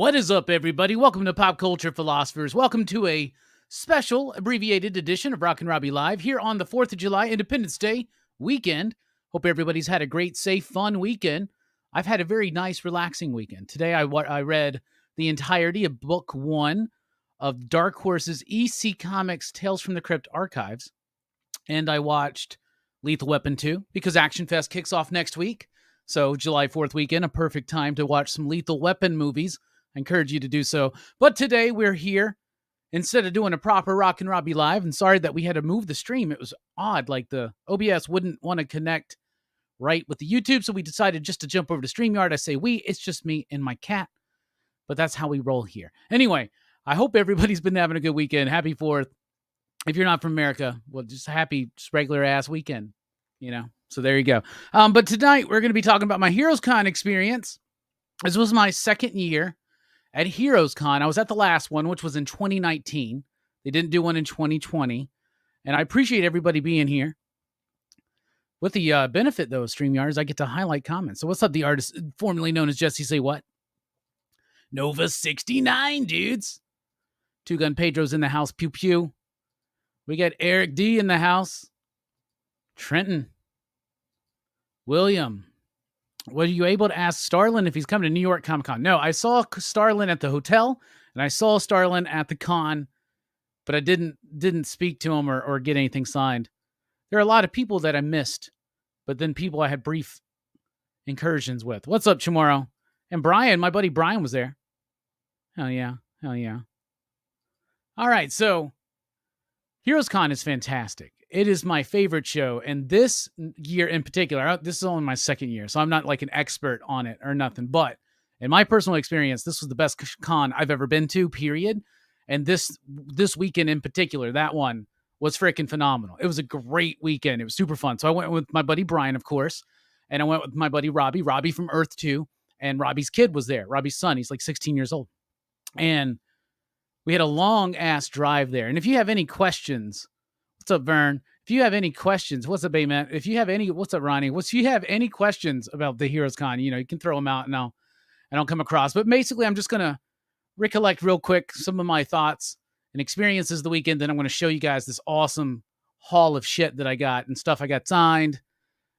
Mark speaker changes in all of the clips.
Speaker 1: What is up, everybody? Welcome to Pop Culture Philosophers. Welcome to a special abbreviated edition of Rockin Robbie Live here on the 4th of July, Independence Day weekend. Hope everybody's had a great, safe, fun weekend. I've had a very nice, relaxing weekend. Today, I read the entirety of Book 1 of Dark Horse's EC Comics Tales from the Crypt Archives. And I watched Lethal Weapon 2 because Action Fest kicks off next week. So July 4th weekend, a perfect time to watch some Lethal Weapon movies. I encourage you to do so. But today we're here instead of doing a proper Rockin Robbie Live. And sorry that we had to move the stream. It was odd. Like the OBS wouldn't want to connect right with the YouTube. So we decided just to jump over to StreamYard. I say it's just me and my cat. But that's how we roll here. Anyway, I hope everybody's been having a good weekend. Happy 4th. If you're not from America, well, just happy, just regular ass weekend, you know? So there you go. But tonight we're going to be talking about my HeroesCon experience. This was my second year at HeroesCon. I was at the last one, which was in 2019. They didn't do one in 2020. And I appreciate everybody being here. With the benefit, though, of StreamYards, I get to highlight comments. So what's up, the artist formerly known as Jesse Say What? Nova 69, dudes. Two Gun Pedro's in the house. Pew pew. We got Eric D in the house. Trenton. William. Were you able to ask Starlin if he's coming to New York Comic Con? No, I saw Starlin at the hotel, and I saw Starlin at the con, but I didn't speak to him or get anything signed. There are a lot of people that I missed, but then people I had brief incursions with. What's up, Chamorro? And Brian, my buddy Brian was there. Hell yeah. Hell yeah. All right, so HeroesCon is fantastic. It is my favorite show, and this year in particular, this is only my second year, so I'm not like an expert on it or nothing, but in my personal experience, this was the best con I've ever been to, period. And this weekend in particular, that one was freaking phenomenal. It was a great weekend. It was super fun. So I went with my buddy Brian, of course, and I went with my buddy Robbie from Earth 2, and Robbie's kid was there, Robbie's son. He's like 16 years old. And we had a long-ass drive there. And if you have any questions, what's up, Vern? If you have any questions, what's up, Bayman? If you have any, what's up, Ronnie? If you have any questions about the HeroesCon, you can throw them out and I'll come across. But basically, I'm just going to recollect real quick some of my thoughts and experiences the weekend. Then I'm going to show you guys this awesome haul of shit that I got and stuff I got signed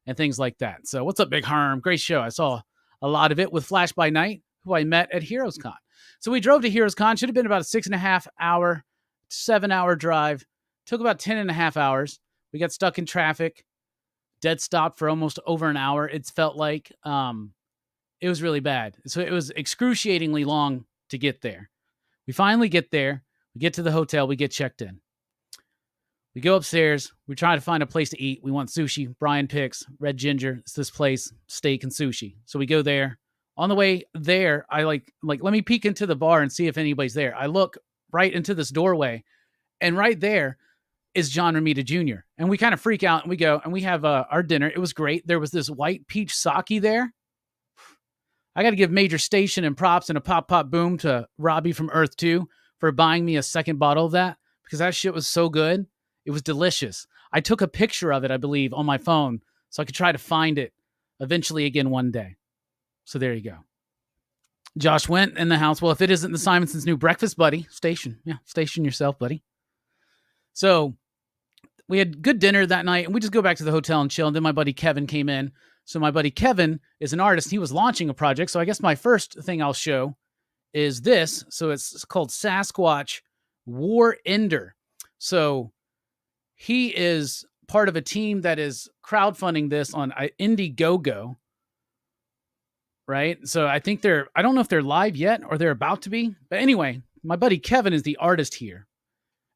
Speaker 1: and things like that. So what's up, Big Harm? Great show. I saw a lot of it with Flash by Night, who I met at HeroesCon. So we drove to HeroesCon. Should have been about a 6.5-hour, 7-hour drive. Took about 10.5 hours. We got stuck in traffic. Dead stop for almost over an hour. It felt like it was really bad. So it was excruciatingly long to get there. We finally get there. We get to the hotel. We get checked in. We go upstairs. We try to find a place to eat. We want sushi. Brian picks Red Ginger. It's this place, steak and sushi. So we go there. On the way there, I like let me peek into the bar and see if anybody's there. I look right into this doorway, and right there is John Romita Jr. And we kind of freak out, and we go, and we have our dinner. It was great. There was this white peach sake there. I got to give major station and props and a pop boom to Robbie from Earth 2 for buying me a second bottle of that, because that shit was so good. It was delicious. I took a picture of it, I believe, on my phone so I could try to find it eventually again one day. So there you go. Josh went in the house. Well, if it isn't the Simonson's new breakfast, buddy, station. Yeah, station yourself, buddy. So we had good dinner that night, and we just go back to the hotel and chill. And then my buddy Kevin came in. So my buddy Kevin is an artist. He was launching a project. So I guess my first thing I'll show is this. So it's called Sasquatch War Ender. So he is part of a team that is crowdfunding this on Indiegogo. Right? So I think I don't know if they're live yet or they're about to be. But anyway, my buddy Kevin is the artist here.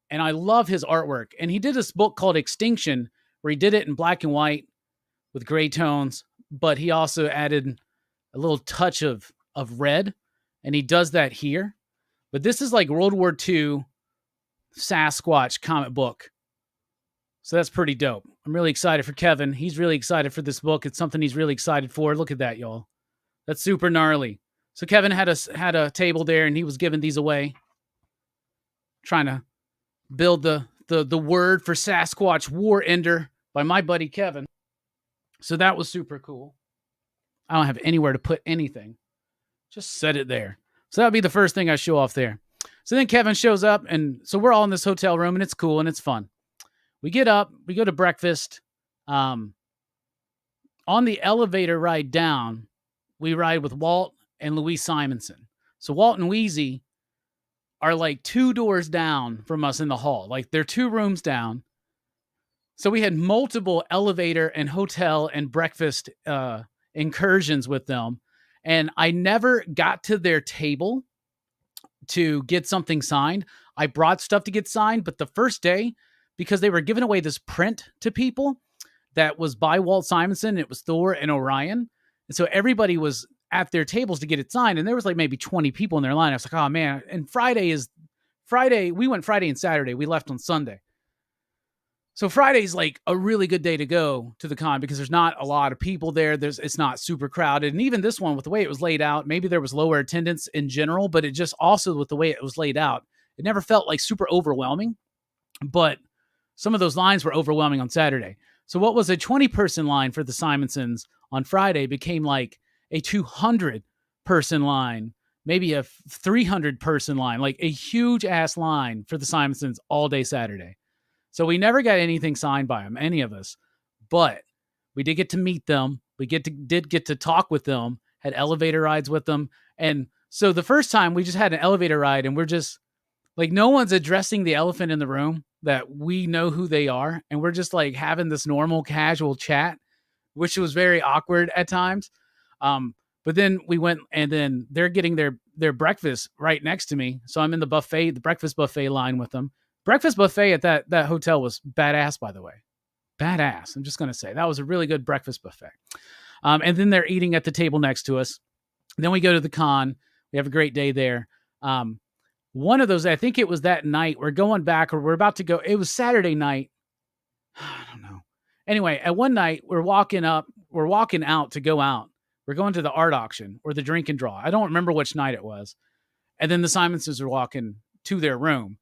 Speaker 1: And I love his artwork. And he did this book called Extinction, where he did it in black and white with gray tones. But he also added a little touch of red. And he does that here. But this is like World War II Sasquatch comic book. So that's pretty dope. I'm really excited for Kevin. He's really excited for this book. It's something he's really excited for. Look at that, y'all. That's super gnarly. So Kevin had a table there, and he was giving these away, trying to build the word for Sasquatch War Ender by my buddy Kevin. So that was super cool. I don't have anywhere to put anything. Just set it there. So that'd be the first thing I show off there. So then Kevin shows up, and so we're all in this hotel room, and it's cool and it's fun. We get up, we go to breakfast. On the elevator ride down, we ride with Walt and Louise Simonson. So Walt and Wheezy are like 2 doors down from us in the hall. Like they're 2 rooms down. So we had multiple elevator and hotel and breakfast incursions with them. And I never got to their table to get something signed. I brought stuff to get signed, but the first day, because they were giving away this print to people that was by Walt Simonson, it was Thor and Orion. And so everybody was at their tables to get it signed. And there was like maybe 20 people in their line. I was like, oh man. And Friday, we went Friday and Saturday. We left on Sunday. So Friday's like a really good day to go to the con because there's not a lot of people there. It's not super crowded. And even this one, with the way it was laid out, maybe there was lower attendance in general, but it just also with the way it was laid out, it never felt like super overwhelming. But some of those lines were overwhelming on Saturday. So what was a 20-person line for the Simonsons on Friday became like a 200-person line, maybe a 300-person line, like a huge ass line for the Simonsons all day Saturday. So we never got anything signed by them, any of us, but we did get to meet them. We did get to talk with them, had elevator rides with them. And so the first time we just had an elevator ride, and we're just like, no one's addressing the elephant in the room that we know who they are. And we're just like having this normal casual chat, which was very awkward at times. But then we went, and then they're getting their breakfast right next to me. So I'm in the breakfast buffet line with them. Breakfast buffet at that hotel was badass, by the way. Badass. I'm just going to say that was a really good breakfast buffet. And then they're eating at the table next to us. Then we go to the con. We have a great day there. One of those, I think it was that night, we're going back, or we're about to go. It was Saturday night. I don't know. Anyway, at one night, we're walking out to go out. We're going to the art auction or the drink and draw. I don't remember which night it was. And then the Simonsons are walking to their room.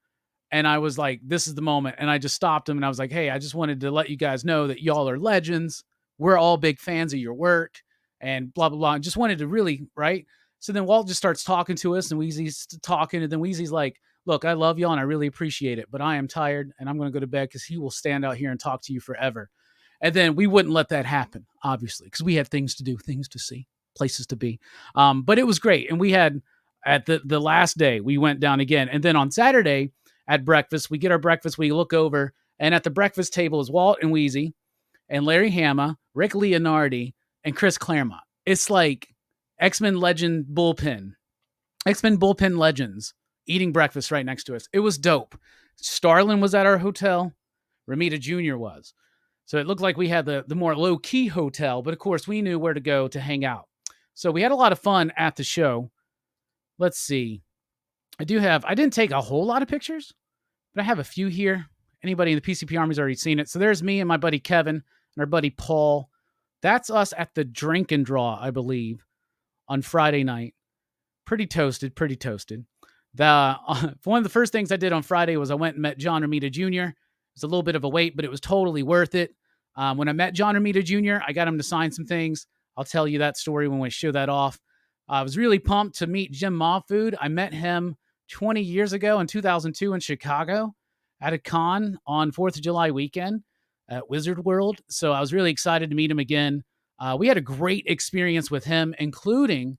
Speaker 1: And I was like, this is the moment. And I just stopped them and I was like, hey, I just wanted to let you guys know that y'all are legends. We're all big fans of your work and blah, blah, blah. And just wanted to really, right? So then Walt just starts talking to us and Wheezy's talking. And then Wheezy's like, look, I love y'all and I really appreciate it, but I am tired and I'm going to go to bed because he will stand out here and talk to you forever. And then we wouldn't let that happen, obviously, because we had things to do, things to see, places to be. But it was great. And we had, at the last day, we went down again. And then on Saturday, at breakfast, we get our breakfast, we look over, and at the breakfast table is Walt and Wheezy and Larry Hama, Rick Leonardi, and Chris Claremont. It's like X-Men Bullpen legends eating breakfast right next to us. It was dope. Starlin was at our hotel. Romita Jr. was. So it looked like we had the more low-key hotel, but of course we knew where to go to hang out. So we had a lot of fun at the show. Let's see. I didn't take a whole lot of pictures, but I have a few here. Anybody in the PCP Army's already seen it. So there's me and my buddy Kevin and our buddy Paul. That's us at the drink and draw, I believe, on Friday night. Pretty toasted. One of the first things I did on Friday was I went and met John Romita Jr. It was a little bit of a wait, but it was totally worth it. When I met John Romita Jr., I got him to sign some things. I'll tell you that story when we show that off. I was really pumped to meet Jim Moffitt. I met him 20 years ago in 2002 in Chicago at a con on 4th of July weekend at Wizard World. So I was really excited to meet him again. We had a great experience with him, including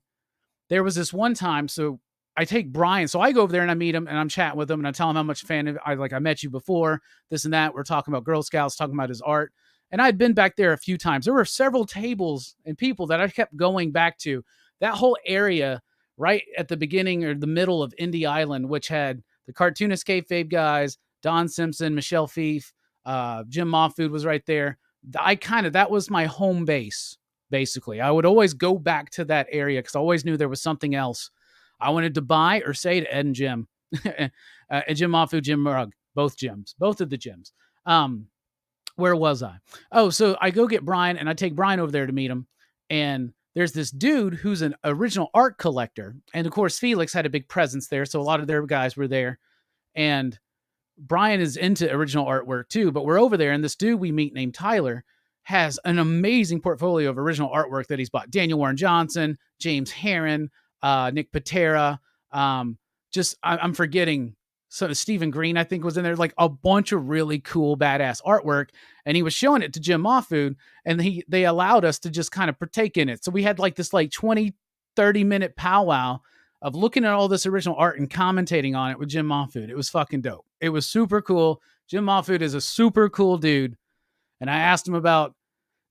Speaker 1: there was this one time. So I take Brian. So I go over there and I meet him and I'm chatting with him and I tell him how much fan of I met you before, this and that. We're talking about Girl Scouts, talking about his art. And I'd been back there a few times. There were several tables and people that I kept going back to. That whole area right at the beginning or the middle of Indie Island, which had the cartoonist kayfabe guys, Don Simpson, Michelle Fief, Jim Moffitt was right there. That was my home base, basically. I would always go back to that area because I always knew there was something else I wanted to buy or say to Ed and Jim. And Jim Moffitt, Jim Rugg, both of the Jims. Where was I? Oh, so I go get Brian and I take Brian over there to meet him. And there's this dude who's an original art collector. And of course, Felix had a big presence there. So a lot of their guys were there. And Brian is into original artwork too, but we're over there. And this dude we meet named Tyler has an amazing portfolio of original artwork that he's bought. Daniel Warren Johnson, James Herron, Nick Patera, I'm forgetting. So Stephen Green, I think, was in there, like a bunch of really cool, badass artwork. And he was showing it to Jim Mahfood, and they allowed us to just kind of partake in it. So we had like this like 20, 30-minute powwow of looking at all this original art and commentating on it with Jim Mahfood. It was fucking dope. It was super cool. Jim Mahfood is a super cool dude. And I asked him about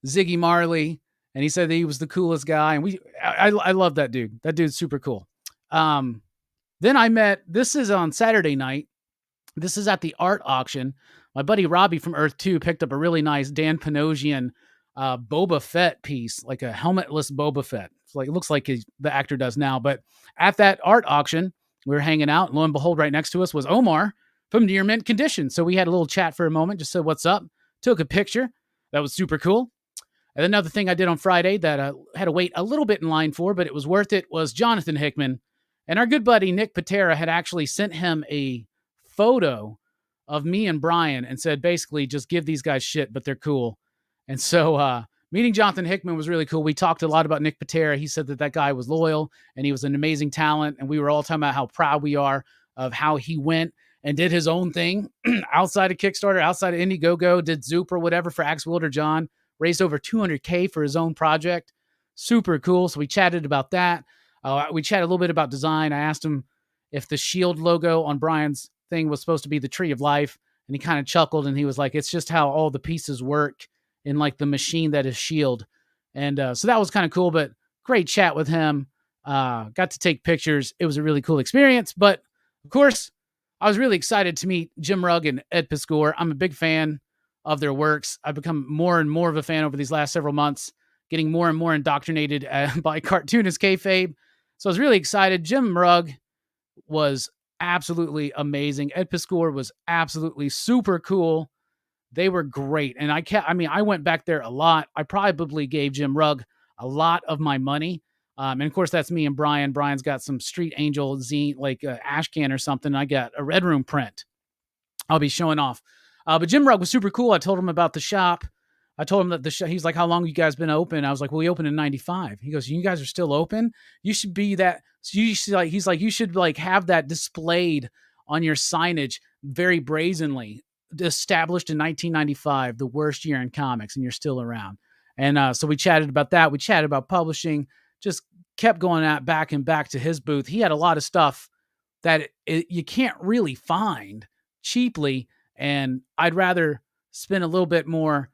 Speaker 1: Ziggy Marley, and he said that he was the coolest guy. And I love that dude. That dude's super cool. Then I met, this is on Saturday night. This is at the art auction. My buddy Robbie from Earth 2 picked up a really nice Dan Panosian Boba Fett piece, like a helmetless Boba Fett. It's like, it looks like the actor does now. But at that art auction, we were hanging out. And lo and behold, right next to us was Omar from Near Mint Condition. So we had a little chat for a moment, just said, what's up? Took a picture. That was super cool. And another thing I did on Friday that I had to wait a little bit in line for, but it was worth it, was Jonathan Hickman. And our good buddy Nick Patera had actually sent him a photo of me and Brian and said, basically, just give these guys shit, but they're cool. And so meeting Jonathan Hickman was really cool. We talked a lot about Nick Patera. He said that guy was loyal and he was an amazing talent. And we were all talking about how proud we are of how he went and did his own thing outside of Kickstarter, outside of Indiegogo, did Zoop or whatever for Axe Wilder John, raised over $200K for his own project. Super cool. So we chatted about that. We chatted a little bit about design. I asked him if the shield logo on Brian's thing was supposed to be the Tree of Life. And he kind of chuckled and he was like, it's just how all the pieces work in like the machine that is shield. And so that was kind of cool, but great chat with him. Got to take pictures. It was a really cool experience. But of course, I was really excited to meet Jim Rugg and Ed Piscor. I'm a big fan of their works. I've become more and more of a fan over these last several months, getting more and more indoctrinated by cartoonist kayfabe. So I was really excited. Jim Rugg was absolutely amazing. Ed Piscor was absolutely super cool. They were great. And I went back there a lot. I probably gave Jim Rugg a lot of my money. And of course, that's me and Brian. Brian's got some Street Angel zine, like ash can or something. I got a Red Room print I'll be showing off. But Jim Rugg was super cool. I told him about the shop. I told him that the shop, he's like, how long you guys been open? I was like, well, we opened in 95. He goes, you guys are still open? You should be that. So you should like, he's like, you should like have that displayed on your signage very brazenly. Established in 1995, the worst year in comics, and you're still around. And so we chatted about that. We chatted about publishing, just kept going at back and back to his booth. He had a lot of stuff that you can't really find cheaply. And I'd rather spend a little bit more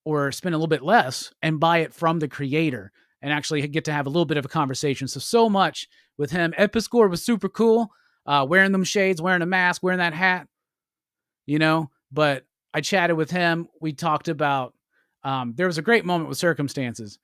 Speaker 1: or spend a little bit less and buy it from the creator and actually get to have a little bit of a conversation. So much with him. Ed Piscor was super cool, wearing them shades, wearing a mask, wearing that hat, you know, but I chatted with him. We talked about, there was a great moment with Circumstances.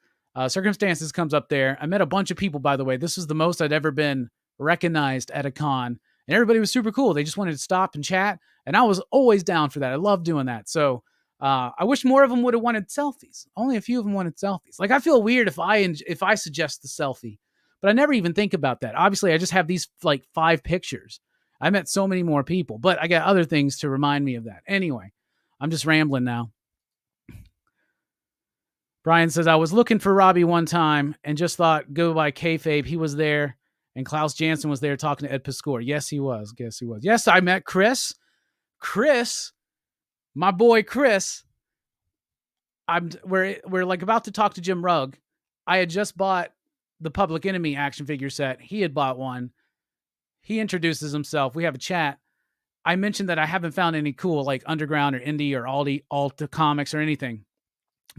Speaker 1: Circumstances comes up there. I met a bunch of people, by the way. This was the most I'd ever been recognized at a con, and everybody was super cool. They just wanted to stop and chat, and I was always down for that. I love doing that. So I wish more of them would have wanted selfies. Only a few of them wanted selfies. Like, I feel weird if I suggest the selfie, but I never even think about that. Obviously, I just have these like 5 pictures. I met so many more people, but I got other things to remind me of that. Anyway, I'm just rambling now. Brian says, I was looking for Robbie one time and just thought, go by kayfabe. He was there, and Klaus Janson was there talking to Ed Piscor. Yes, he was. Yes, he was. Yes, I met Chris. Chris, my boy Chris. We're like about to talk to Jim Rugg. I had just bought the Public Enemy action figure set. He had bought one. He introduces himself. We have a chat. I mentioned that I haven't found any cool like underground or indie or alt comics or anything.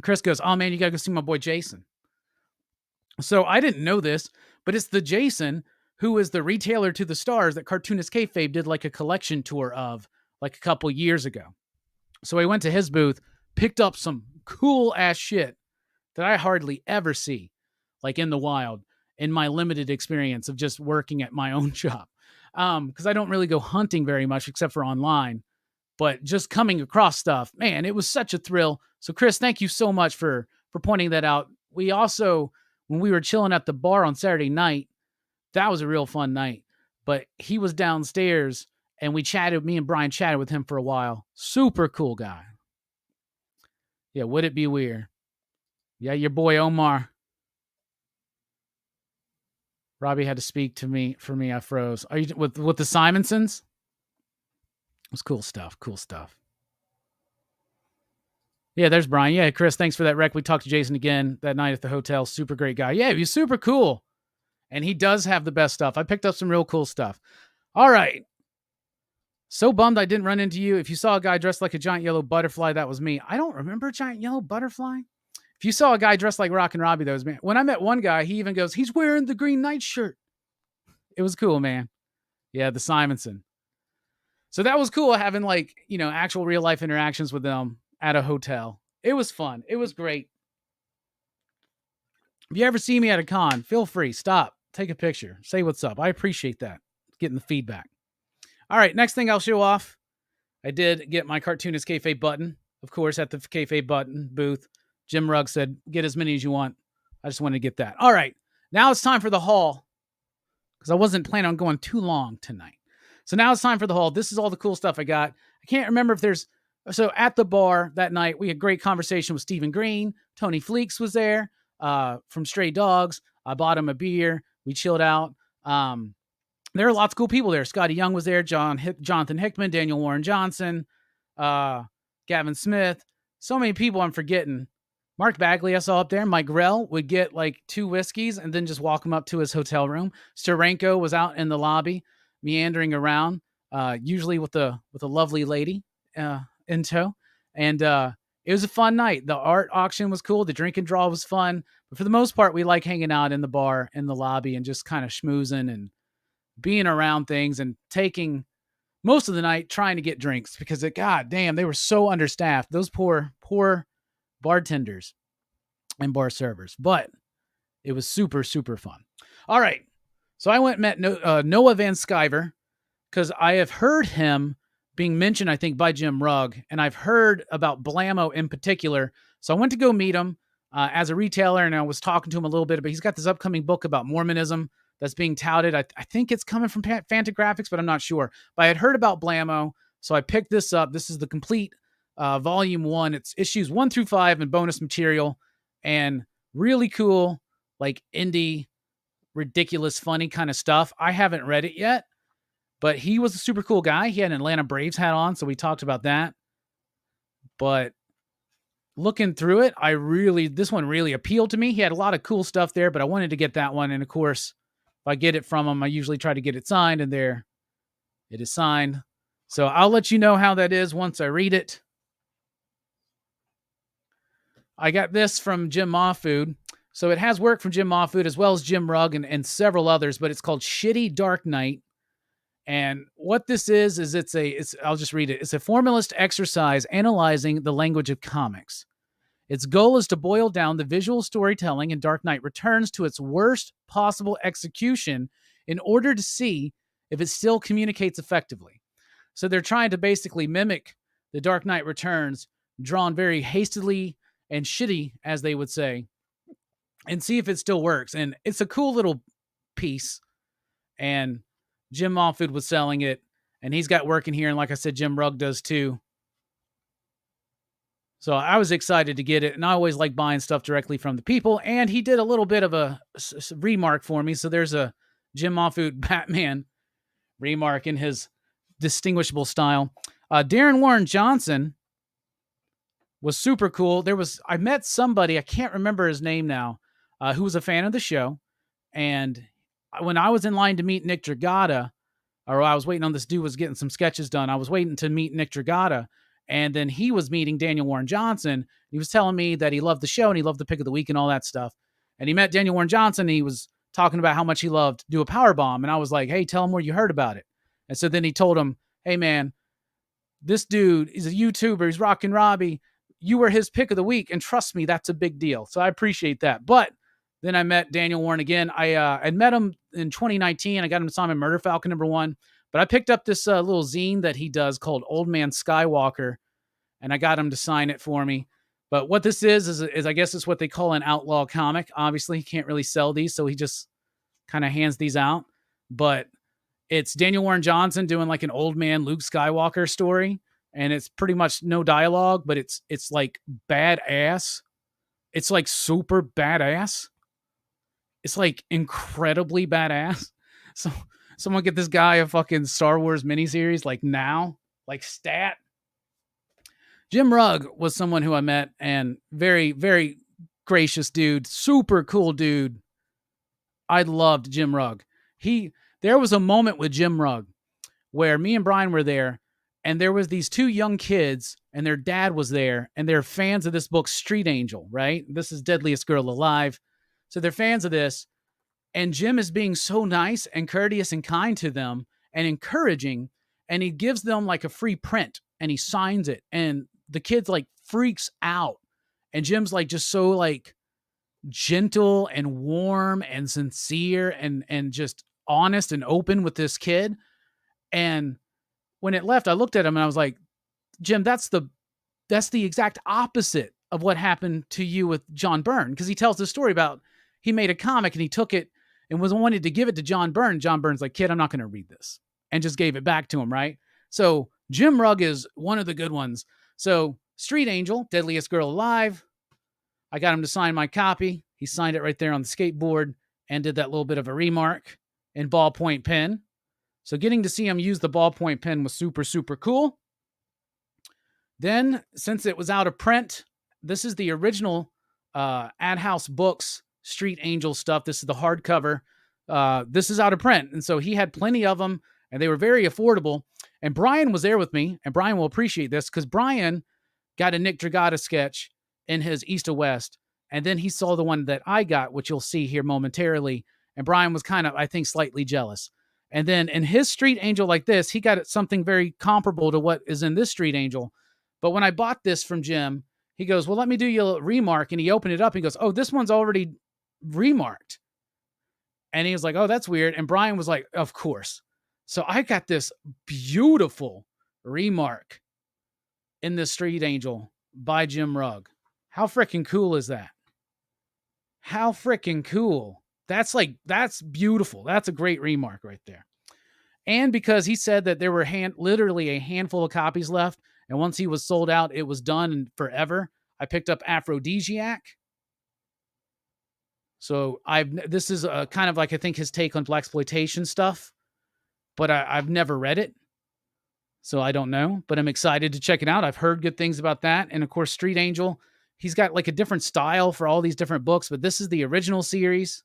Speaker 1: Chris goes, oh man, you gotta go see my boy Jason. So I didn't know this, but it's the Jason who is the retailer to the stars that Cartoonist Kayfabe did like a collection tour of like a couple years ago. So I went to his booth, picked up some cool ass shit that I hardly ever see like in the wild in my limited experience of just working at my own shop. Because I don't really go hunting very much except for online. But just coming across stuff, man, it was such a thrill. So Chris, thank you so much for pointing that out. We also, when we were chilling at the bar on Saturday night, that was a real fun night. But he was downstairs and me and Brian chatted with him for a while. Super cool guy. Yeah, would it be weird? Yeah, your boy Omar. Robbie had to speak to me for me. I froze. Are you with the Simonsons? It was cool stuff. Cool stuff. Yeah, there's Brian. Yeah, Chris, thanks for that rec. We talked to Jason again that night at the hotel. Super great guy. Yeah, he's super cool. And he does have the best stuff. I picked up some real cool stuff. All right. So bummed I didn't run into you. If you saw a guy dressed like a giant yellow butterfly, that was me. I don't remember a giant yellow butterfly. If you saw a guy dressed like Rockin Robbie, that was me. When I met one guy, he even goes, he's wearing the Green Knight shirt. It was cool, man. Yeah, the Simonson. So that was cool having like, actual real life interactions with them at a hotel. It was fun. It was great. If you ever see me at a con, feel free. Stop. Take a picture. Say what's up. I appreciate that. Getting the feedback. All right, next thing I'll show off. I did get my Cartoonist Kayfabe button. Of course, at the Kayfabe button booth, Jim Rugg said, get as many as you want. I just wanted to get that. All right, now it's time for the haul because I wasn't planning on going too long tonight. So now it's time for the haul. This is all the cool stuff I got. I can't remember if there's... So at the bar that night, we had great conversation with Stephen Green. Tony Fleeks was there from Stray Dogs. I bought him a beer. We chilled out. There are lots of cool people there. Scotty Young was there. Jonathan Hickman, Daniel Warren Johnson, Gavin Smith. So many people I'm forgetting. Mark Bagley I saw up there. Mike Grell would get like 2 whiskeys and then just walk him up to his hotel room. Steranko was out in the lobby, meandering around, usually with a lovely lady in tow. And it was a fun night. The art auction was cool. The drink and draw was fun. But for the most part, we like hanging out in the bar, in the lobby, and just kind of schmoozing and being around things and taking most of the night trying to get drinks because God damn, they were so understaffed. Those poor bartenders and bar servers, but it was super, super fun. All right. So I went and met Noah Van Sciver because I have heard him being mentioned, I think, by Jim Rugg, and I've heard about Blammo in particular. So I went to go meet him as a retailer, and I was talking to him a little bit, but he's got this upcoming book about Mormonism that's being touted. I think it's coming from Fantagraphics, but I'm not sure. But I had heard about Blammo, so I picked this up. This is the complete volume 1. It's issues 1 through 5 and bonus material, and really cool, like indie, ridiculous, funny kind of stuff. I haven't read it yet, but he was a super cool guy. He had an Atlanta Braves hat on, so we talked about that. But looking through it, this one really appealed to me. He had a lot of cool stuff there, but I wanted to get that one, and of course, if I get it from him, I usually try to get it signed, and there it is signed. So I'll let you know how that is once I read it. I got this from Jim Mahfood. So it has work from Jim Mahfood as well as Jim Rugg and several others, but it's called Shitty Dark Knight. And what this is I'll just read it. It's a formalist exercise analyzing the language of comics. Its goal is to boil down the visual storytelling in Dark Knight Returns to its worst possible execution in order to see if it still communicates effectively. So they're trying to basically mimic the Dark Knight Returns, drawn very hastily and shitty, as they would say, and see if it still works. And it's a cool little piece. And Jim Mahfood was selling it, and he's got work in here. And like I said, Jim Rugg does too. So I was excited to get it, and I always like buying stuff directly from the people. And he did a little bit of a remark for me. So there's a Jim Mahfood Batman remark in his distinguishable style. Darren Warren Johnson was super cool. I met somebody, I can't remember his name now, who was a fan of the show. And when I was in line to meet Nick Dragata, or I was waiting on this dude was getting some sketches done, I was waiting to meet Nick Dragata. And then he was meeting Daniel Warren Johnson. He was telling me that he loved the show and he loved the pick of the week and all that stuff. And he met Daniel Warren Johnson. And he was talking about how much he loved Do a Power Bomb. And I was like, hey, tell him where you heard about it. And so then he told him, hey, man, this dude is a YouTuber. He's Rockin Robbie. You were his pick of the week. And trust me, that's a big deal. So I appreciate that. But then I met Daniel Warren again. I met him in 2019. I got him to sign my Murder Falcon #1. But I picked up this little zine that he does called Old Man Skywalker, and I got him to sign it for me. But what this is I guess it's what they call an outlaw comic. Obviously, he can't really sell these, so he just kind of hands these out. But it's Daniel Warren Johnson doing like an old man Luke Skywalker story, and it's pretty much no dialogue, but it's like badass. It's like super badass. It's like incredibly badass. So someone get this guy a fucking Star Wars miniseries like now, like stat. Jim Rugg was someone who I met, and very, very gracious dude, super cool dude. I loved Jim Rugg. There was a moment with Jim Rugg where me and Brian were there, and there was these two young kids, and their dad was there, and they're fans of this book, Street Angel, right? This is Deadliest Girl Alive. So they're fans of this, and Jim is being so nice and courteous and kind to them and encouraging, and he gives them like a free print, and he signs it, and the kid's like freaks out, and Jim's like just so like gentle and warm and sincere and just honest and open with this kid. And when it left, I looked at him and I was like, Jim, that's the exact opposite of what happened to you with John Byrne. Because he tells this story about he made a comic and he took it and wanted to give it to John Byrne. John Byrne's like, kid, I'm not going to read this, and just gave it back to him, right? So Jim Rugg is one of the good ones. So Street Angel, Deadliest Girl Alive. I got him to sign my copy. He signed it right there on the skateboard and did that little bit of a remark in ballpoint pen. So getting to see him use the ballpoint pen was super, super cool. Then, since it was out of print, this is the original Ad House Books Street Angel stuff. This is the hardcover. This is out of print. And so he had plenty of them, and they were very affordable. And Brian was there with me, and Brian will appreciate this because Brian got a Nick Dragata sketch in his East to West, and then he saw the one that I got, which you'll see here momentarily, and Brian was kind of, I think, slightly jealous. And then in his Street Angel like this, he got something very comparable to what is in this Street Angel. But when I bought this from Jim, he goes, well, let me do you a remark. And he opened it up. And he goes, oh, this one's already remarked. And he was like, oh, that's weird. And Brian was like, of course. So I got this beautiful remark in the Street Angel by Jim Rugg. How freaking cool is that? How freaking cool. That's beautiful. That's a great remark right there. And because he said that there were literally a handful of copies left, and once he was sold out, it was done and forever, I picked up Aphrodisiac. So this is a kind of like, I think, his take on blaxploitation stuff, but I've never read it, so I don't know, but I'm excited to check it out. I've heard good things about that. And of course, Street Angel, he's got like a different style for all these different books, but this is the original series.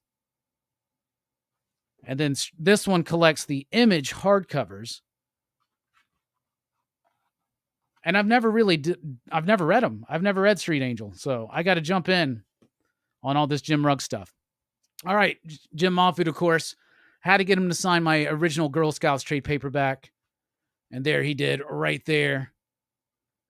Speaker 1: And then this one collects the Image hardcovers. And I've never read them. I've never read Street Angel. So I got to jump in on all this Jim Rugg stuff. All right. Jim Moffitt, of course, had to get him to sign my original Girl Scouts trade paperback. And there he did right there.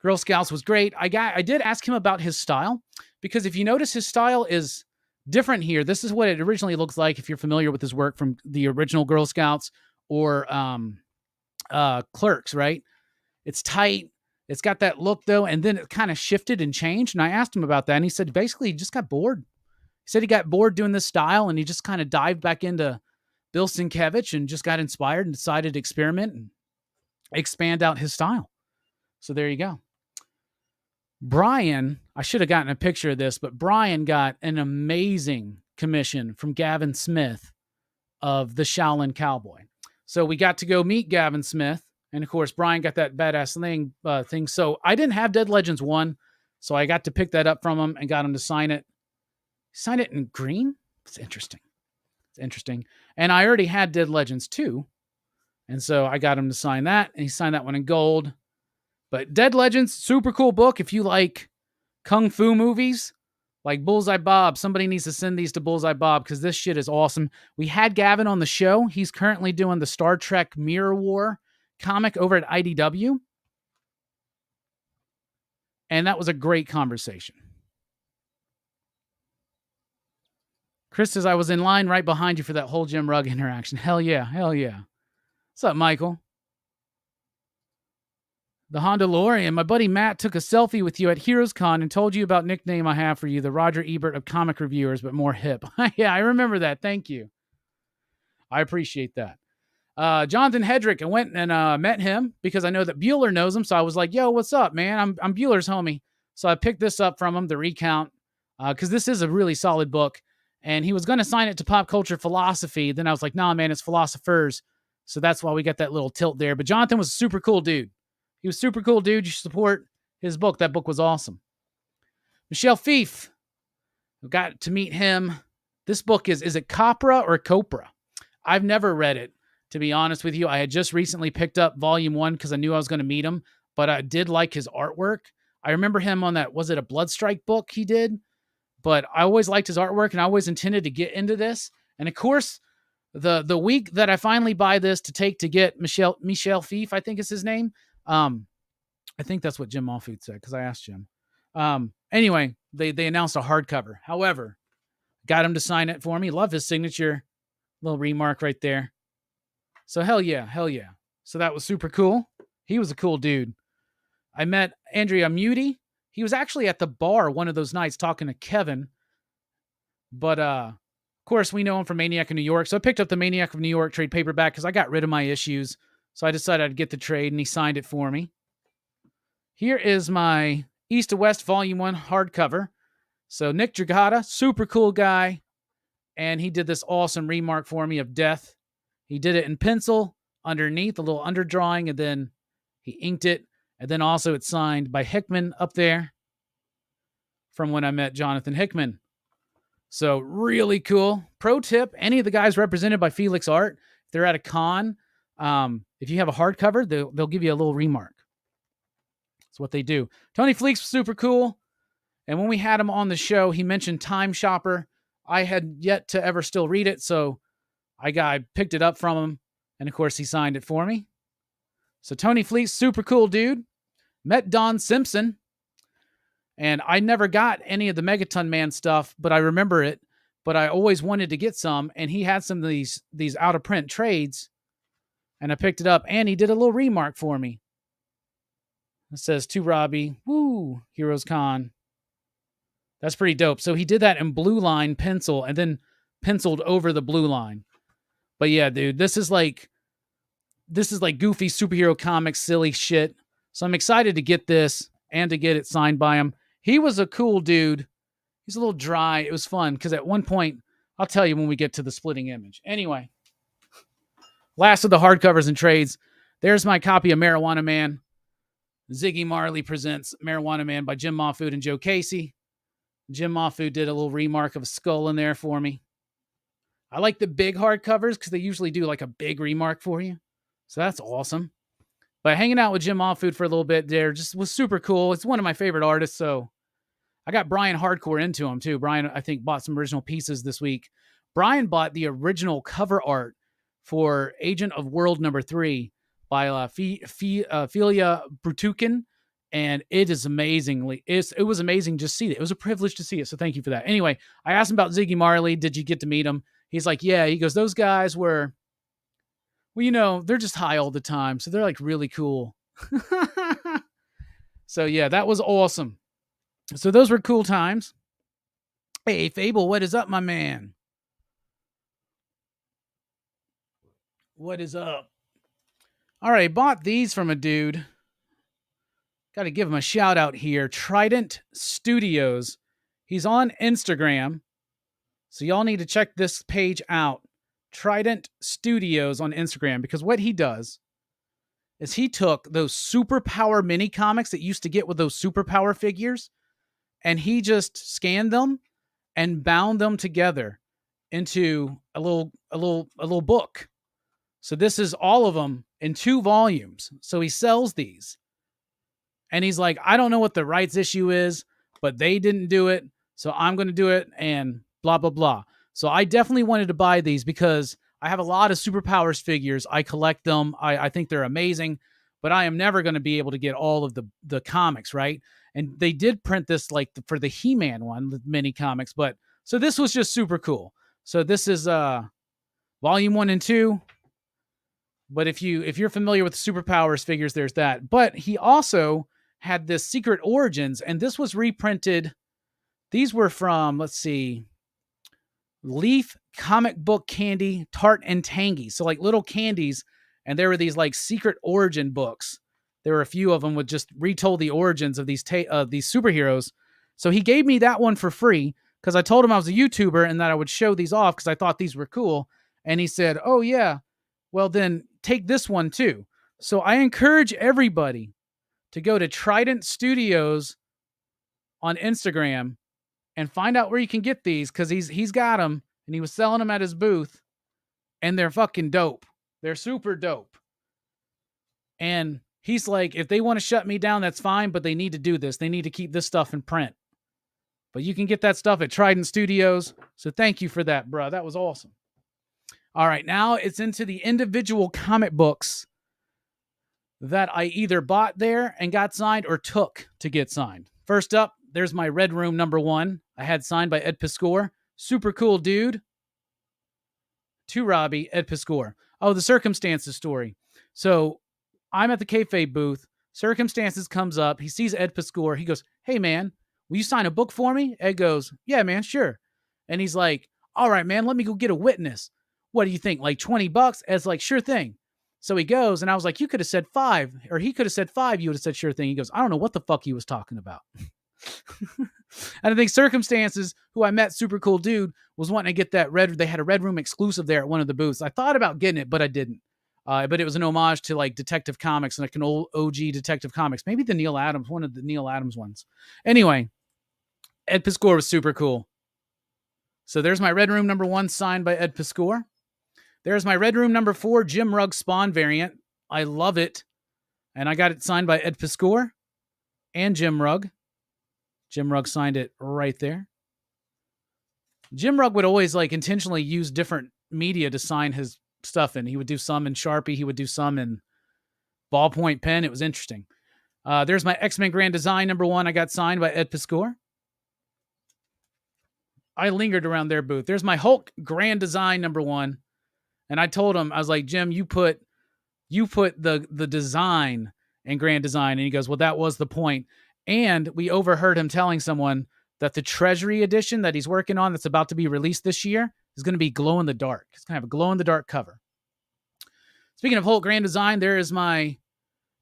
Speaker 1: Girl Scouts was great. I did ask him about his style, because if you notice, his style is different here. This is what it originally looks like if you're familiar with his work from the original Girl Scouts or Clerks, right? It's tight. It's got that look, though, and then it kind of shifted and changed, and I asked him about that, and he said basically he just got bored. He said he got bored doing this style, and he just kind of dived back into Bill Sienkiewicz and just got inspired and decided to experiment and expand out his style. So there you go. Brian, I should have gotten a picture of this, but Brian got an amazing commission from Gavin Smith of the Shaolin Cowboy. So we got to go meet Gavin Smith. And of course, Brian got that badass thing. So I didn't have Dead Legends 1. So I got to pick that up from him and got him to sign it. Sign it in green? It's interesting. And I already had Dead Legends 2. And so I got him to sign that. And he signed that one in gold. But Dead Legends, super cool book. If you like kung fu movies, like Bullseye Bob, somebody needs to send these to Bullseye Bob because this shit is awesome. We had Gavin on the show. He's currently doing the Star Trek Mirror War comic over at IDW. And that was a great conversation. Chris says, I was in line right behind you for that whole Jim Rugg interaction. Hell yeah. What's up, Michael? The Honda DeLorean. My buddy Matt took a selfie with you at HeroesCon and told you about nickname I have for you, the Roger Ebert of comic reviewers, but more hip. Yeah, I remember that. Thank you. I appreciate that. Jonathan Hedrick, I went and met him because I know that Bueller knows him. So I was like, yo, what's up, man? I'm Bueller's homie. So I picked this up from him, the recount, because this is a really solid book. And he was going to sign it to Pop Culture Philosophy. Then I was like, nah, man, it's Philosophers. So that's why we got that little tilt there. But Jonathan was a super cool dude. He was a super cool dude. You should support his book. That book was awesome. Michelle Fief. We got to meet him. This book is it Copra or Copra? I've never read it, to be honest with you. I had just recently picked up volume 1 because I knew I was going to meet him, but I did like his artwork. I remember him on that, was it a Bloodstrike book he did? But I always liked his artwork, and I always intended to get into this. And of course, the week that I finally buy this to take to get Michelle Fief, I think is his name. I think that's what Jim Moffitt said because I asked Jim. Anyway, they announced a hardcover. However, got him to sign it for me. Love his signature. Little remark right there. So hell yeah. So that was super cool. He was a cool dude. I met Andrea Muti. He was actually at the bar one of those nights talking to Kevin. But, of course, we know him from Maniac in New York. So I picked up the Maniac of New York trade paperback because I got rid of my issues. So I decided I'd get the trade, and he signed it for me. Here is my East to West Volume 1 hardcover. So Nick Dragata, super cool guy. And he did this awesome remark for me of death. He did it in pencil underneath, a little underdrawing, and then he inked it. And then also it's signed by Hickman up there from when I met Jonathan Hickman. So really cool. Pro tip, any of the guys represented by Felix Art, if they're at a con, if you have a hardcover, they'll give you a little remark. That's what they do. Tony Fleeks was super cool. And when we had him on the show, he mentioned Time Shopper. I had yet to ever still read it, so I picked it up from him. And of course, he signed it for me. So Tony Fleeks, super cool dude. Met Don Simpson. And I never got any of the Megaton Man stuff, but I remember it. But I always wanted to get some, and he had some of these out-of-print trades, and I picked it up, and he did a little remark for me. It says, to Robbie, woo, HeroesCon. That's pretty dope. So he did that in blue line pencil, and then penciled over the blue line. But yeah, dude, this is like goofy superhero comics, silly shit. So I'm excited to get this and to get it signed by him. He was a cool dude. He's a little dry. It was fun because at one point, I'll tell you when we get to the splitting image. Anyway, last of the hardcovers and trades. There's my copy of Marijuana Man. Ziggy Marley presents Marijuana Man by Jim Moffitt and Joe Casey. Jim Moffitt did a little remark of a skull in there for me. I like the big hardcovers because they usually do like a big remark for you. So that's awesome. But hanging out with Jim Moffitt for a little bit there just was super cool. It's one of my favorite artists, so I got Brian hardcore into him too. Brian, I think, bought some original pieces this week. Brian bought the original cover art for Agent of World number 3 by Filia Brutukin, and it is amazingly. It was amazing just to see it. It was a privilege to see it, so thank you for that. Anyway, I asked him about Ziggy Marley. Did you get to meet him? He's like, yeah. He goes, those guys were, well, you know, they're just high all the time, so they're like really cool. So yeah, that was awesome. So those were cool times. Hey, Fable, what is up, my man? What is up? All right, I bought these from a dude. Got to give him a shout out here. Trident Studios. He's on Instagram. So y'all need to check this page out. Trident Studios on Instagram. Because what he does is he took those superpower mini comics that used to get with those superpower figures, and he just scanned them and bound them together into a little book. So this is all of them in 2 volumes. So he sells these. And he's like, I don't know what the rights issue is, but they didn't do it, so I'm going to do it, and blah, blah, blah. So I definitely wanted to buy these because I have a lot of Superpowers figures. I collect them. I think they're amazing, but I am never going to be able to get all of the comics, right? And they did print this like for the He-Man one, the mini comics, but so this was just super cool. So this is volume 1 and 2. But if you're familiar with the Superpowers figures, there's that. But he also had this Secret Origins, and this was reprinted. These were from, let's see, Leaf Comic Book Candy, Tart and Tangy. So like little candies, and there were these like Secret Origin books. There were a few of them with just retold the origins of these superheroes. So he gave me that one for free because I told him I was a YouTuber and that I would show these off because I thought these were cool. And he said, oh, yeah, well, then take this one too. So I encourage everybody to go to Trident Studios on Instagram and find out where you can get these, because he's got them and he was selling them at his booth, and they're fucking dope. They're super dope. And he's like, if they want to shut me down, that's fine, but they need to do this. They need to keep this stuff in print. But you can get that stuff at Trident Studios. So thank you for that, bro. That was awesome. All right, now it's into the individual comic books that I either bought there and got signed or took to get signed. First up, there's my Red Room #1. I had signed by Ed Piscor. Super cool dude. To Robbie, Ed Piscor. Oh, the Circumstances story. So I'm at the kayfabe booth. Circumstances comes up. He sees Ed Piscor. He goes, hey, man, will you sign a book for me? Ed goes, yeah, man, sure. And he's like, all right, man, let me go get a witness. What do you think? Like $20? Ed's like, sure thing. So he goes, and I was like, you could have said 5, or he could have said 5. You would have said sure thing. He goes, I don't know what the fuck he was talking about. And I think Circumstances, who I met, super cool dude, was wanting to get that they had a Red Room exclusive there at one of the booths. I thought about getting it, but I didn't. But it was an homage to like Detective Comics, and like an old OG Detective Comics, maybe the Neil Adams, one of the Neil Adams ones. Anyway, Ed Piscor was super cool. So there's my Red Room #1 signed by Ed Piscor. There's my Red Room #4 Jim Rugg Spawn variant. I love it. And I got it signed by Ed Piscor and Jim Rugg. Jim Rugg signed it right there. Jim Rugg would always like intentionally use different media to sign his stuff in. He would do some in Sharpie. He would do some in ballpoint pen. It was interesting. There's my X-Men Grand Design #1. I got signed by Ed Piscor. I lingered around their booth. There's my Hulk Grand Design #1. And I told him, I was like, Jim, you put the design in Grand Design. And he goes, well, that was the point. And we overheard him telling someone that the Treasury edition that he's working on that's about to be released this year is going to be glow in the dark. It's going to have a glow in the dark cover. Speaking of Hulk Grand Design, there is my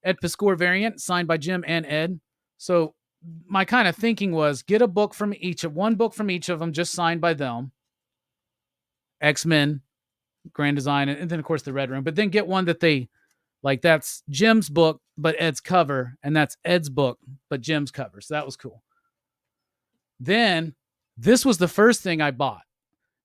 Speaker 1: Ed Piscor variant signed by Jim and Ed. So my kind of thinking was get one book from each of them, just signed by them. X-Men, Grand Design, and then of course the Red Room, but then get one that they like, that's Jim's book but Ed's cover, and that's Ed's book but Jim's cover. So that was cool. Then this was the first thing I bought.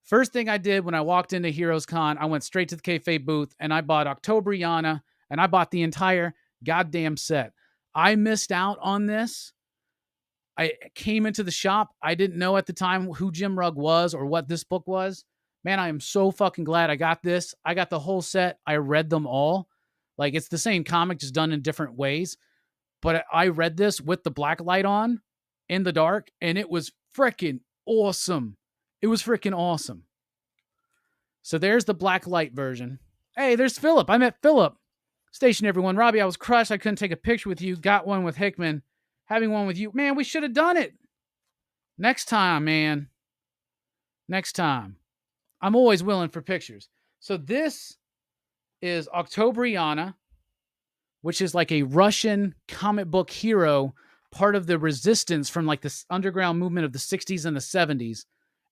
Speaker 1: First thing I did when I walked into HeroesCon, I went straight to the kayfabe booth and I bought Octobrianna, and I bought the entire goddamn set. I missed out on this. I came into the shop. I didn't know at the time who Jim Rugg was or what this book was. Man, I am so fucking glad I got this. I got the whole set. I read them all. Like, it's the same comic, just done in different ways. But I read this with the black light on in the dark, and it was freaking awesome. It was freaking awesome. So there's the black light version. Hey, there's Philip. I met Philip. Station, everyone. Robbie, I was crushed. I couldn't take a picture with you. Got one with Hickman. Having one with you. Man, we should have done it. Next time, man. Next time. I'm always willing for pictures. So this is Octobrianna, which is like a Russian comic book hero, part of the resistance from like this underground movement of the 60s and the 70s.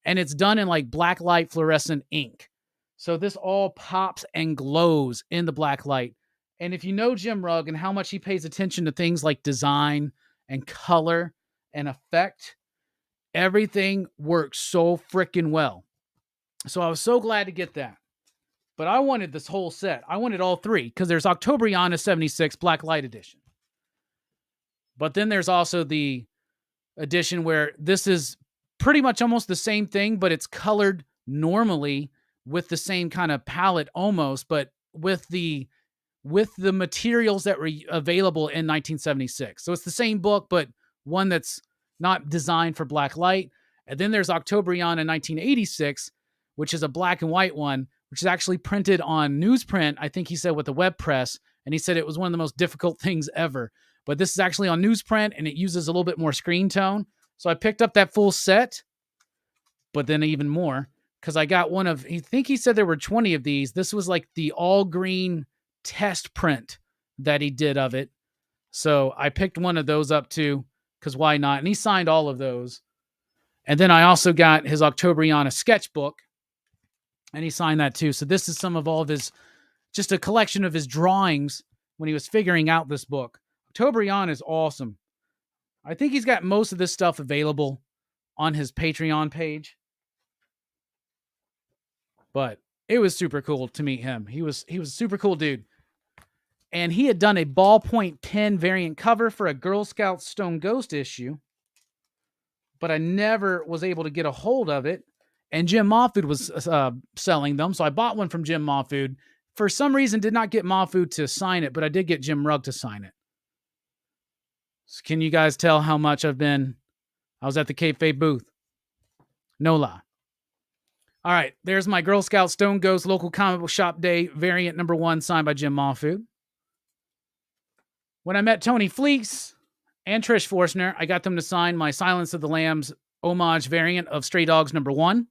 Speaker 1: And it's done in like black light fluorescent ink. So this all pops and glows in the black light. And if you know Jim Rugg and how much he pays attention to things like design and color and effect, everything works so freaking well. So I was so glad to get that. But I wanted this whole set. I wanted all three, because there's Octobrianna 76 Black Light Edition. But then there's also the edition where this is pretty much almost the same thing, but it's colored normally with the same kind of palette almost, but with the materials that were available in 1976. So it's the same book, but one that's not designed for black light. And then there's Octobrianna 1986, which is a black and white one, which is actually printed on newsprint, I think he said, with a web press. And he said it was one of the most difficult things ever. But this is actually on newsprint, and it uses a little bit more screen tone. So I picked up that full set, but then even more, because I got one of, I think he said there were 20 of these. This was like the all green test print that he did of it. So I picked one of those up too, because why not? And he signed all of those. And then I also got his Octobrianna sketchbook, and he signed that too. So this is some of all of his, just a collection of his drawings when he was figuring out this book. Octobrianna is awesome. I think he's got most of this stuff available on his Patreon page. But it was super cool to meet him. He was a super cool dude. And he had done a ballpoint pen variant cover for a Girl Scout Stone Ghost issue, but I never was able to get a hold of it. And Jim Moffitt was selling them, so I bought one from Jim Moffitt. For some reason, did not get Moffitt to sign it, but I did get Jim Rugg to sign it. So can you guys tell how much I was at the Kayfabe booth? No lie. All right, there's my Girl Scout Stone Ghost local comic book shop day variant number 1 signed by Jim Moffitt. When I met Tony Fleece and Trish Forstner, I got them to sign my Silence of the Lambs homage variant of Stray Dogs number 1.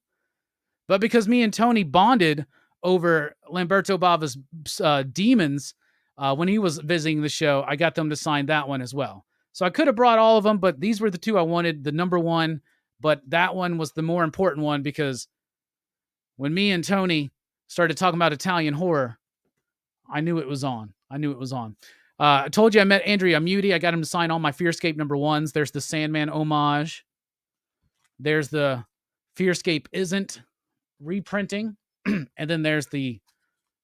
Speaker 1: But because me and Tony bonded over Lamberto Bava's Demons when he was visiting the show, I got them to sign that one as well. So I could have brought all of them, but these were the 2 I wanted, the number 1. But that one was the more important one because when me and Tony started talking about Italian horror, I knew it was on. I told you I met Andrea Muti. I got him to sign all my Fearscape number 1s. There's the Sandman homage. There's the Fearscape Isn't reprinting. And then there's the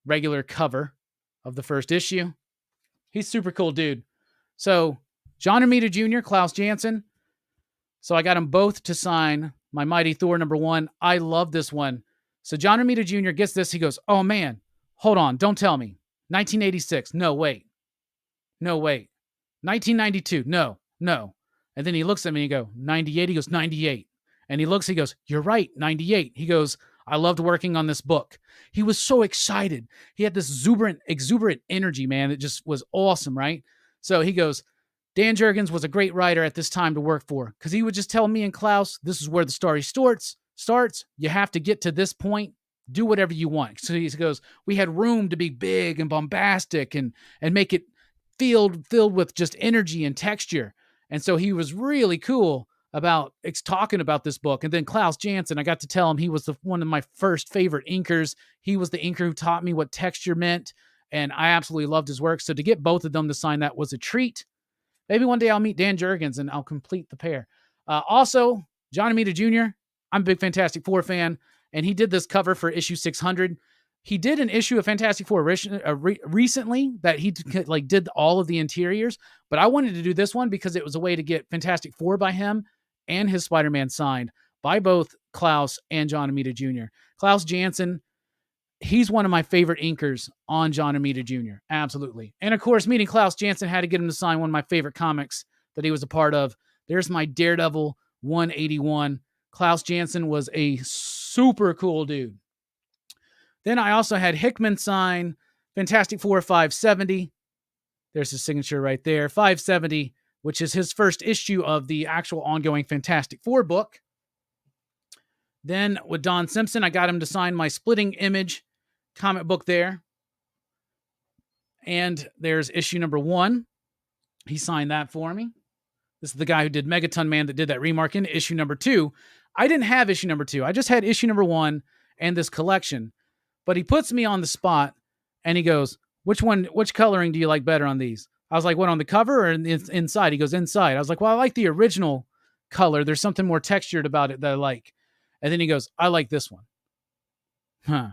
Speaker 1: regular cover of the first issue. He's super cool dude. So John Romita Jr., Klaus Janson. So I got them both to sign my Mighty Thor number 1. I love this one. So John Romita Jr. gets this. He goes, oh man, hold on. Don't tell me. 1986. No, wait. 1992. No. And then he looks at me and he goes, 98. He goes, 98. And he goes, you're right. 98. He goes, I loved working on this book. He was so excited. He had this exuberant energy, man. It just was awesome, right? So he goes, Dan Jurgens was a great writer at this time to work for because he would just tell me and Klaus, this is where the story starts. You have to get to this point. Do whatever you want. So he goes, we had room to be big and bombastic and make it filled with just energy and texture. And so he was really cool about talking about this book. And then Klaus Janson, I got to tell him he was one of my first favorite inkers. He was the inker who taught me what texture meant. And I absolutely loved his work. So to get both of them to sign that was a treat. Maybe one day I'll meet Dan Jurgens and I'll complete the pair. Also, John Romita Jr., I'm a big Fantastic Four fan, and he did this cover for issue 600. He did an issue of Fantastic Four recently that he did all of the interiors, but I wanted to do this one because it was a way to get Fantastic Four by him and his Spider-Man signed by both Klaus and John Romita Jr. Klaus Janson, he's one of my favorite inkers on John Romita Jr. Absolutely. And of course, meeting Klaus Janson had to get him to sign one of my favorite comics that he was a part of. There's my Daredevil 181. Klaus Janson was a super cool dude. Then I also had Hickman sign Fantastic Four 570. There's his signature right there. 570, which is his first issue of the actual ongoing Fantastic Four book. Then with Don Simpson, I got him to sign my Splitting Image comic book there. And there's issue number 1. He signed that for me. This is the guy who did Megaton Man that did that remark in issue number 2. I didn't have issue number 2. I just had issue number 1 and this collection. But he puts me on the spot and he goes, which coloring do you like better on these? I was like, what, on the cover or inside? He goes, inside. I was like, well, I like the original color. There's something more textured about it that I like. And then he goes, I like this one. Huh.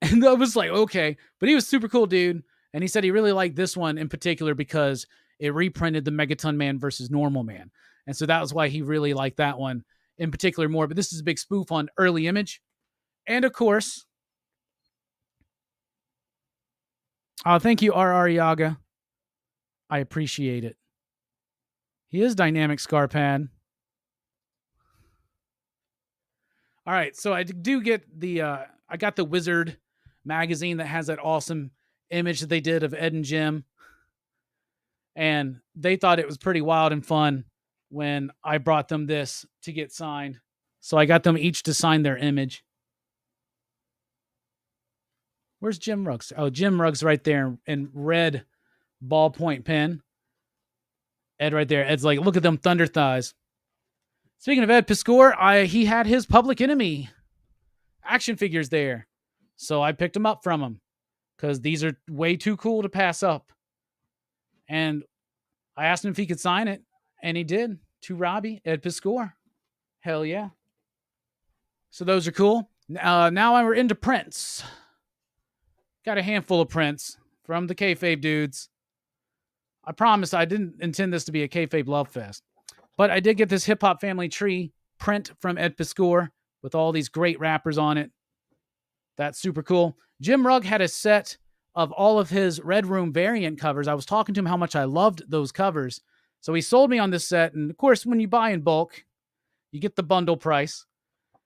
Speaker 1: And I was like, okay. But he was super cool, dude. And he said he really liked this one in particular because it reprinted the Megaton Man versus Normal Man. And so that was why he really liked that one in particular more. But this is a big spoof on Early Image. And of course, thank you, R.R. Yaga. I appreciate it. He is Dynamic Scarpad. All right, so I do get I got the Wizard magazine that has that awesome image that they did of Ed and Jim. And they thought it was pretty wild and fun when I brought them this to get signed. So I got them each to sign their image. Where's Jim Ruggs? Oh, Jim Ruggs right there in red ballpoint pen. Ed right there. Ed's like, look at them thunder thighs. Speaking of Ed Piscor, he had his Public Enemy action figures there. So I picked them up from him because these are way too cool to pass up. And I asked him if he could sign it, and he did. To Robbie, Ed Piscor. Hell yeah. So those are cool. Now we're into prints. Got a handful of prints from the Kayfabe dudes. I promise I didn't intend this to be a Kayfabe love fest. But I did get this Hip Hop Family Tree print from Ed Piscor with all these great rappers on it. That's super cool. Jim Rugg had a set of all of his Red Room variant covers. I was talking to him how much I loved those covers. So he sold me on this set. And of course, when you buy in bulk, you get the bundle price.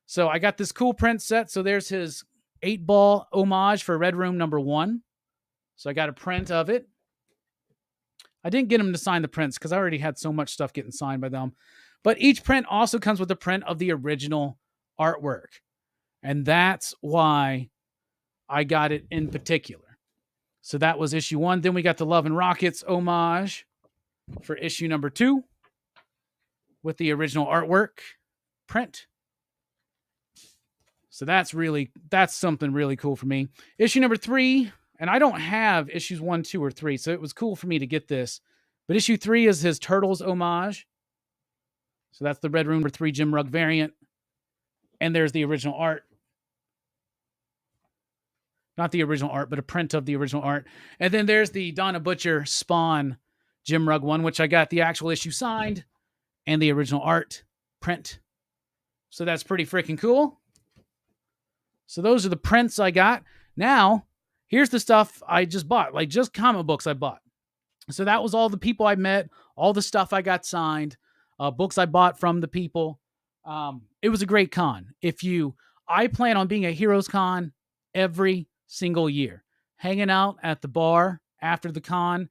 Speaker 1: So I got this cool print set. So there's his 8-ball homage for Red Room #1. So I got a print of it. I didn't get him to sign the prints because I already had so much stuff getting signed by them. But each print also comes with a print of the original artwork. And that's why I got it in particular. So that was issue 1. Then we got the Love and Rockets homage for issue #2 with the original artwork print. So that's something really cool for me. Issue #3, and I don't have issues 1, 2, or 3, so it was cool for me to get this. But issue 3 is his Turtles homage. So that's the Red Room #3 Jim Rugg variant. And there's the original art. Not the original art, but a print of the original art. And then there's the Donna Butcher Spawn Jim Rugg one, which I got the actual issue signed and the original art print. So that's pretty freaking cool. So those are the prints I got. Now, here's the stuff I just bought, like just comic books I bought. So that was all the people I met, all the stuff I got signed, books I bought from the people. It was a great con. I plan on being at HeroesCon every single year. Hanging out at the bar after the con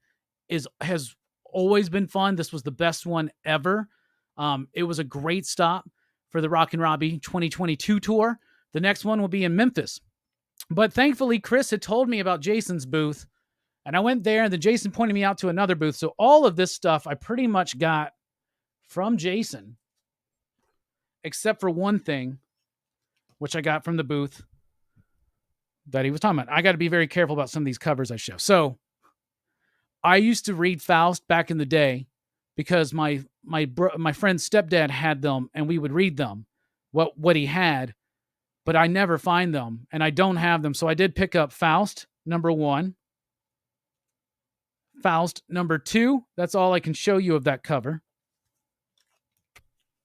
Speaker 1: has always been fun. This was the best one ever. It was a great stop for the Rockin Robbie 2022 tour. The next one will be in Memphis. But thankfully, Chris had told me about Jason's booth, and I went there, and then Jason pointed me out to another booth. So all of this stuff I pretty much got from Jason, except for one thing, which I got from the booth that he was talking about. I got to be very careful about some of these covers I show. So I used to read Faust back in the day because my friend's stepdad had them, and we would read them, what he had, but I never find them, and I don't have them. So I did pick up Faust #1, Faust #2. That's all I can show you of that cover.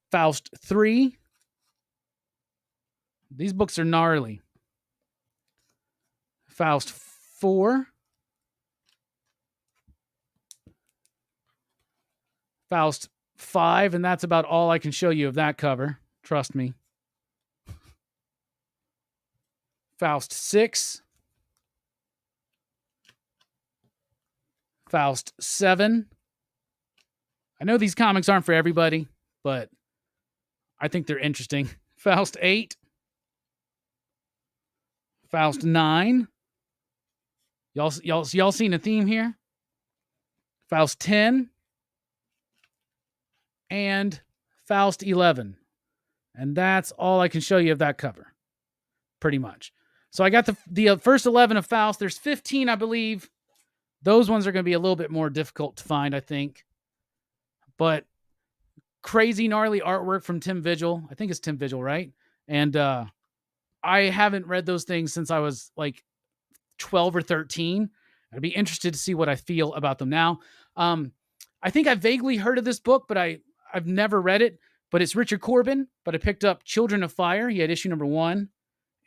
Speaker 1: Faust 3. These books are gnarly. Faust 4. Faust 5, and that's about all I can show you of that cover. Trust me. Faust 6. Faust 7. I know these comics aren't for everybody, but I think they're interesting. Faust 8. Faust 9. Y'all seen a theme here? Faust 10. And Faust 11. And that's all I can show you of that cover. Pretty much. So I got the first 11 of Faust. There's 15, I believe. Those ones are going to be a little bit more difficult to find, I think. But crazy, gnarly artwork from Tim Vigil. I think it's Tim Vigil, right? And I haven't read those things since I was like 12 or 13. I'd be interested to see what I feel about them now. I think I vaguely heard of this book, but I've never read it. But it's Richard Corbin. But I picked up Children of Fire. He had issue #1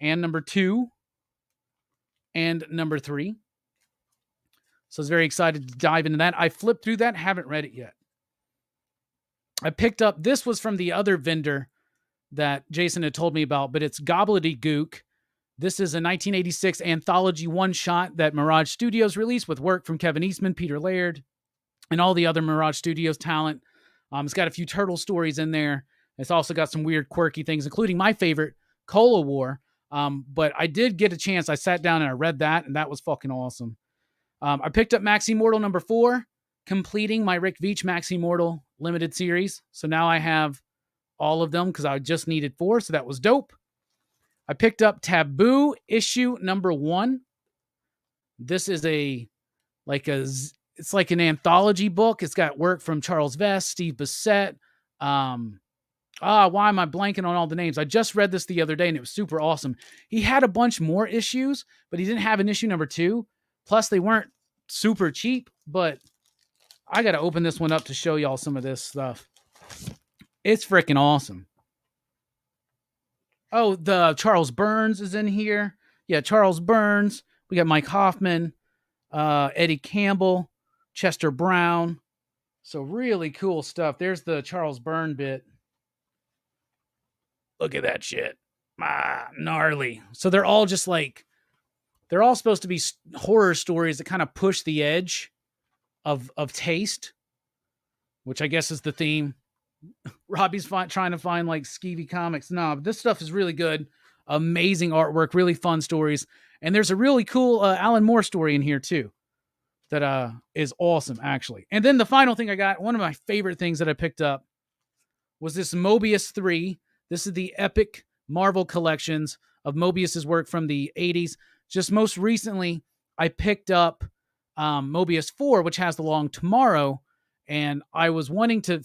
Speaker 1: and #2 and #3. So I was very excited to dive into that. I flipped through that. Haven't read it yet. I picked up, this was from the other vendor that Jason had told me about, but it's Gobbledygook. This is a 1986 anthology one-shot that Mirage Studios released with work from Kevin Eastman, Peter Laird, and all the other Mirage Studios talent. It's got a few turtle stories in there. It's also got some weird, quirky things, including my favorite, Cola War. But I did get a chance. I sat down and I read that, and that was fucking awesome. I picked up Maxi Mortal #4, completing my Rick Veitch Maxi Mortal limited series. So now I have all of them because I just needed 4, so that was dope. I picked up Taboo issue number 1. This is it's like an anthology book. It's got work from Charles Vest, Steve Bissette. Why am I blanking on all the names? I just read this the other day and it was super awesome. He had a bunch more issues, but he didn't have an issue number 2. Plus, they weren't super cheap, but I got to open this one up to show y'all some of this stuff. It's freaking awesome. Oh, the Charles Burns is in here. Yeah, Charles Burns. We got Mike Hoffman, Eddie Campbell, Chester Brown. So really cool stuff. There's the Charles Burns bit. Look at that shit. Gnarly. So they're all just like, they're all supposed to be horror stories that kind of push the edge of taste, which I guess is the theme. Robbie's trying to find like skeevy comics. No, but this stuff is really good. Amazing artwork, really fun stories. And there's a really cool Alan Moore story in here too that is awesome, actually. And then the final thing I got, one of my favorite things that I picked up was this Mobius 3. This is the Epic Marvel collections of Mobius's work from the 80s. Just most recently, I picked up Mobius 4, which has The Long Tomorrow. And I was wanting to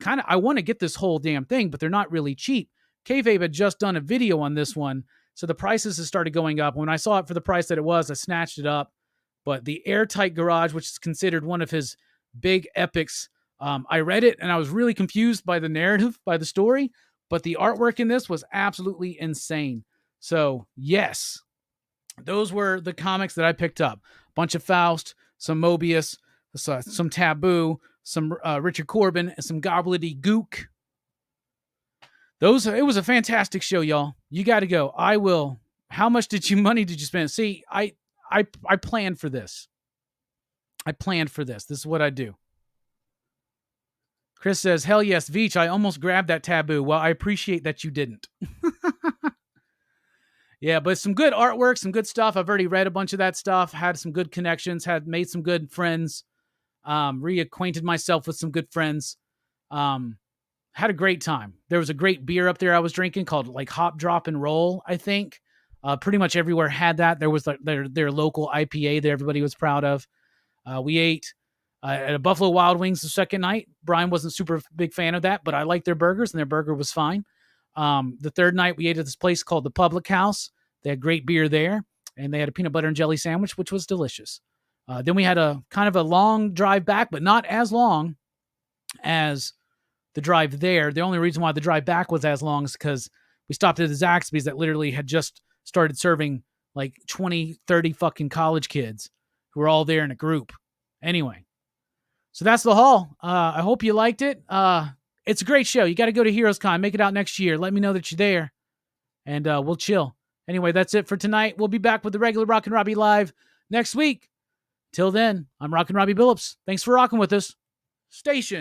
Speaker 1: I want to get this whole damn thing, but they're not really cheap. Kayfabe had just done a video on this one, so the prices have started going up. When I saw it for the price that it was, I snatched it up. But the Airtight Garage, which is considered one of his big epics, I read it and I was really confused by the narrative, by the story, but the artwork in this was absolutely insane. So yes, those were the comics that I picked up. A bunch of Faust, some Mobius, some Taboo, some Richard Corbin, and some gobbledygook. It was a fantastic show, y'all. You got to go. I will. How much money did you spend? See, I planned for this. I planned for this. This is what I do. Chris says, hell yes, Veach, I almost grabbed that Taboo. Well, I appreciate that you didn't. Yeah, but some good artwork, some good stuff. I've already read a bunch of that stuff, had some good connections, had made some good friends, reacquainted myself with some good friends. Had a great time. There was a great beer up there I was drinking called like Hop, Drop, and Roll, I think. Pretty much everywhere had that. There was like their local IPA that everybody was proud of. We ate at a Buffalo Wild Wings the second night. Brian wasn't super big fan of that, but I liked their burgers, and their burger was fine. The third night, we ate at this place called the Public House. They had great beer there, and they had a peanut butter and jelly sandwich, which was delicious. Then we had a kind of a long drive back, but not as long as the drive there. The only reason why the drive back was as long is because we stopped at the Zaxby's that literally had just started serving like 20, 30 fucking college kids who were all there in a group. Anyway, so that's the haul. I hope you liked it. It's a great show. You got to go to HeroesCon. Make it out next year. Let me know that you're there, and we'll chill. Anyway, that's it for tonight. We'll be back with the regular Rockin Robbie Live next week. Till then, I'm Rockin Robbie Billups. Thanks for rocking with us. Station.